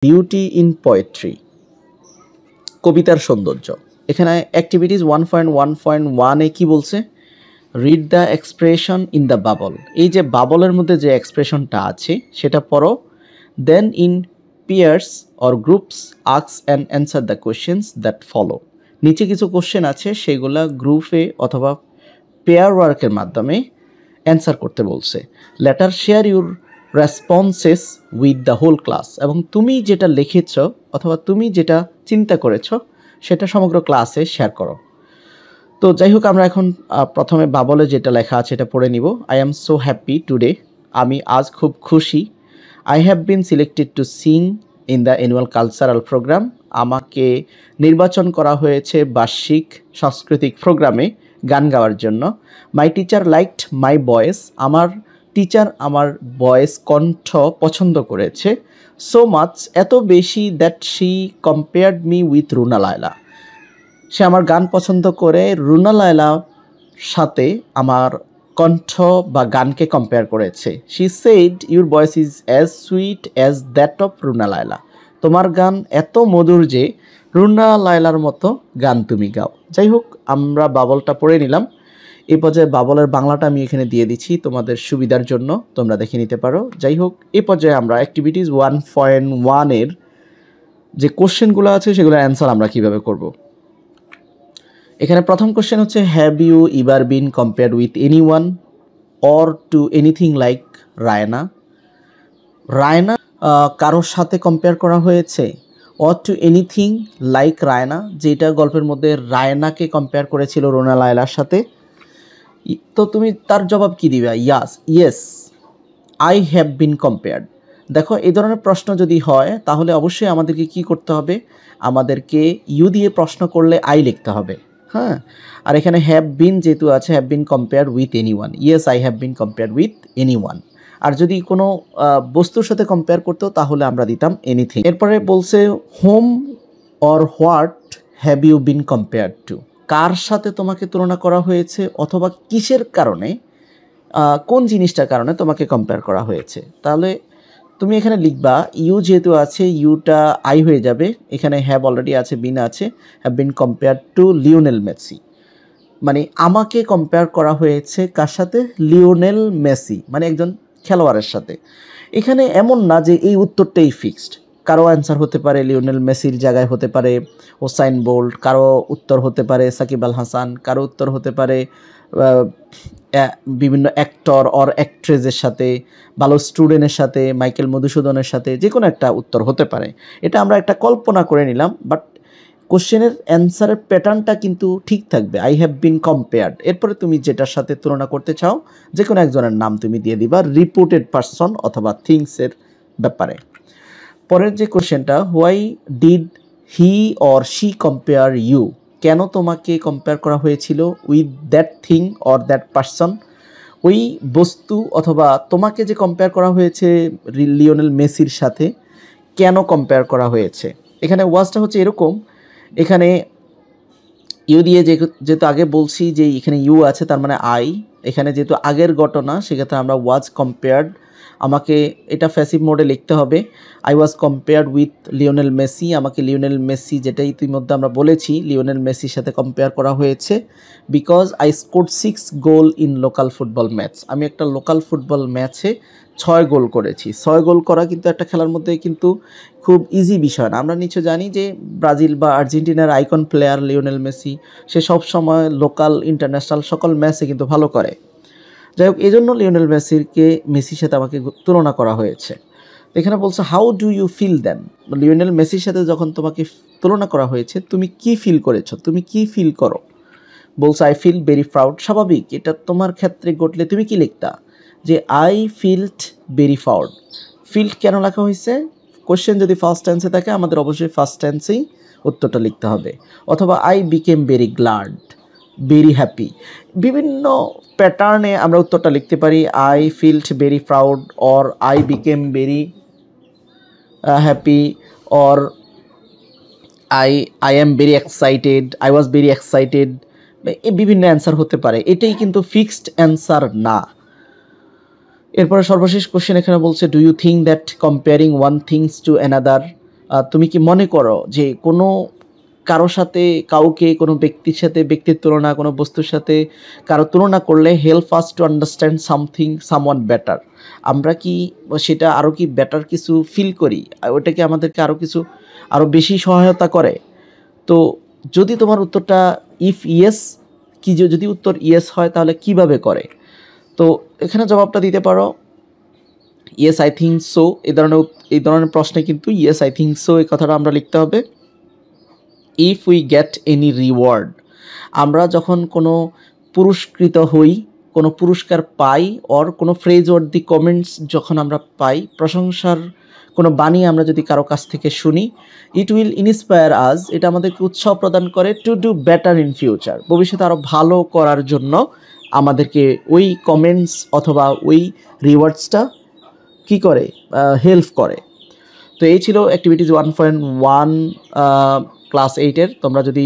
Beauty in poetry, কবিতার সৌন্দর্য। এখানে অ্যাক্টিভিটিস 1.1.1 কি বলছে? Read the expression in the bubble. এই যে বাবলের মধ্যে যে এক্সপ্রেশনটা আছে সেটা পড়ো। Then in pairs or groups ask and answer the questions that follow. নিচে কিছু কোশ্চেন আছে, সেগুলা গ্রুপে অথবা পেয়ার ওয়ার্কের মাধ্যমে অ্যান্সার করতে বলছে। Later share your responses with the whole class. এবং তুমি যেটা লিখেছ অথবা তুমি যেটা চিন্তা করেছ সেটা সমগ্র ক্লাসে শেয়ার করো। তো যাই হোক, আমরা এখন প্রথমে বাবলে যেটা লেখা আছে এটা পড়ে নিব। I am so happy today. আমি আজ খুব খুশি। I have been selected to sing in the annual cultural programme. আমাকে নির্বাচন করা হয়েছে বার্ষিক সাংস্কৃতিক প্রোগ্রামে গান গাওয়ার জন্য। My teacher liked my voice. আমার টিচার আমার ভয়েস কণ্ঠ পছন্দ করেছে। সো মাচ, এত বেশি, that she compared me with Runa Laila. সে আমার গান পছন্দ করে রুনা লায়লার সাথে আমার কণ্ঠ বা গানকে কম্পেয়ার করেছে। She said your voice is as sweet as that of Runa Laila. তোমার গান এত মধুর যে রুনা লায়লার মতো গান তুমি গাও। যাই হোক, আমরা বাবলটা পড়ে নিলাম। এই পর্যায়ে বাবলের বাংলাটা আমি এখানে দিয়ে দিচ্ছি তোমাদের সুবিধার জন্য, তোমরা দেখে নিতে পারো। যাই হোক, এই পর্যায়ে আমরা অ্যাক্টিভিটিস 1.1 যে কোশ্চেনগুলো আছে সেগুলোর অ্যান্সার আমরা কিভাবে করব। এখানে প্রথম কোশ্চেন হচ্ছে, have you ever been compared with any one or to anything like Raina? Raina কারোর সাথে কম্পেয়ার করা হয়েছে। Or to anything like Raina, যেটা গল্পের মধ্যে রায়নাকে কম্পেয়ার করেছিল রুনা লায়লার সাথে। তো তুমি তার জবাব কি দিবে? Yes I have been compared. দেখো, এই ধরনের প্রশ্ন যদি হয় তাহলে অবশ্যই আমাদেরকে কি করতে হবে? আমাদেরকে ইউ দিয়ে প্রশ্ন করলে আই লিখতে হবে। হ্যাঁ, আর এখানে হ্যাভ বিন যেহেতু আছে, have been compared with any one. Yes I have been compared with any one. আর যদি কোনো বস্তুর সাথে কম্পেয়ার করতো তাহলে আমরা দিতাম এনিথিং। এরপরে বলছে, whom or what have you been compared to? কার সাথে তোমাকে তুলনা করা হয়েছে অথবা কিসের কারণে, কোন জিনিসটার কারণে তোমাকে কম্পেয়ার করা হয়েছে। তাহলে তুমি এখানে লিখবা, ইউ যেহেতু আছে ইউটা আই হয়ে যাবে। এখানে হ্যাভ অলরেডি আছে, বিন আছে। Have bin compare to Lionel Messi, মানে আমাকে কম্পেয়ার করা হয়েছে কার সাথে? লিওনেল মেসি, মানে একজন খেলোয়াড়ের সাথে। এখানে এমন না যে এই উত্তরটাই ফিক্সড। কারো অ্যান্সার হতে পারে লিওনেল মেসির জায়গায় হতে পারে উসাইন বোল্ট, কারো উত্তর হতে পারে সাকিব আল হাসান, কারো উত্তর হতে পারে বিভিন্ন অ্যাক্টর অর অ্যাক্ট্রেসের সাথে, ভালো স্টুডেন্টের সাথে, মাইকেল মধুসূদনের সাথে, যে কোনো একটা উত্তর হতে পারে। এটা আমরা একটা কল্পনা করে নিলাম, বাট কোশ্চেনের অ্যান্সারের প্যাটার্নটা কিন্তু ঠিক থাকবে। আই হ্যাভ বিন কম্পেয়ার্ড, এরপরে তুমি যেটার সাথে তুলনা করতে চাও যে কোনো একজনের নাম তুমি দিয়ে দিবা, রিপোর্টেড পারসন অথবা থিংসের ব্যাপারে। পরের যে কোশ্চেনটা, why did he or she compare you? কেন তোমাকে কম্পেয়ার করা হয়েছিল with that thing or that person? ওই বস্তু অথবা তোমাকে যে কম্পেয়ার করা হয়েছে লিওনেল মেসির সাথে, কেন কম্পেয়ার করা হয়েছে? এখানে ওয়াজটা হচ্ছে এরকম, এখানে ইউ দিয়ে যেহেতু আগে বলছি যে এখানে ইউ আছে, তার মানে আই। এখানে যেহেতু আগের ঘটনা, সেক্ষেত্রে আমরা ওয়াজ কম্পেয়ার্ড, আমাকে এটা ফ্যাসিভ মোডে লিখতে হবে। I was compared with Lionel Messi, আমাকে লিওনেল মেসি, যেটা ইতিমধ্যে আমরা বলেছি, লিওনেল মেসির সাথে কম্পেয়ার করা হয়েছে। Because I scored 6 goal in local football match, আমি একটা লোকাল ফুটবল ম্যাচে 6 গোল করেছি। 6 গোল করা কিন্তু একটা খেলার মধ্যে কিন্তু খুব ইজি বিষয় না। আমরা নিশ্চয় জানি যে ব্রাজিল বা আর্জেন্টিনার আইকন প্লেয়ার লিওনেল মেসি, সে সব সময় লোকাল ইন্টারন্যাশনাল সকল ম্যাচে কিন্তু ভালো করে। যাই হোক, এই জন্য লিওনেল মেসির সাথে আমাকে তুলনা করা হয়েছে। এখানে বলছে, how do you feel then? Lionel মেসির সাথে যখন তোমাকে তুলনা করা হয়েছে তুমি কি ফিল করেছো, তুমি কি ফিল করো? বলছে, আই ফিল ভেরি প্রাউড। স্বাভাবিক, এটা তোমার ক্ষেত্রে ঘটলে তুমি কি লিখতা? যে I felt very proud. Field কেন লেখা হয়েছে? কোশ্চেন যদি ফার্স্ট টেন্সে থাকে আমাদের অবশ্যই ফার্স্ট টেন্সেই উত্তরটা লিখতে হবে। অথবা I became very glad, very happy, বিভিন্ন প্যাটার্নে আমরা উত্তরটা লিখতে পারি। I felt very proud, or I became very happy, or I am very excited, I was very excited. এই বিভিন্ন অ্যান্সার হতে পারে, এটাই কিন্তু ফিক্সড অ্যান্সার না। এরপরে সর্বশেষ কোশ্চেন এখানে বলছে, do you think that comparing one things to another তুমি কি মনে করো যে কোনো কারো সাথে কাউকে, কোনো ব্যক্তির সাথে ব্যক্তির তুলনা, কোনো বস্তুর সাথে কারো তুলনা করলে help us to understand something someone better, আমরা কি সেটা আরও কি বেটার কিছু ফিল করি, ওটা কি আমাদেরকে আরও কিছু আরও বেশি সহায়তা করে? তো যদি তোমার উত্তরটা ইফ ইয়েস, কি যদি উত্তর ইয়েস হয় তাহলে কিভাবে করে? তো এখানে জবাবটা দিতে পারো ইয়েস আই থিঙ্ক সো। এই ধরনের প্রশ্নে কিন্তু ইয়েস আই থিঙ্ক সো এই কথাটা আমরা লিখতে হবে। If we get any reward, আমরা যখন কোনো পুরস্কৃত হই, কোনো পুরস্কার পাই, অর কোনো ফ্রেজ ওর দি কমেন্টস যখন আমরা পাই, প্রশংসার কোনো বাণী আমরা যদি কারো কাছ থেকে শুনি, ইট উইল ইন্সপায়ার আস, এটা আমাদেরকে উৎসাহ প্রদান করে to do better in future, ভবিষ্যতে আরও ভালো করার জন্য আমাদেরকে ওই কমেন্টস অথবা ওই রিওয়ার্ডসটা কী করে, হেল্প করে। তো এই ছিল অ্যাক্টিভিটিজ 1.1 ক্লাস 8-এর। তোমরা যদি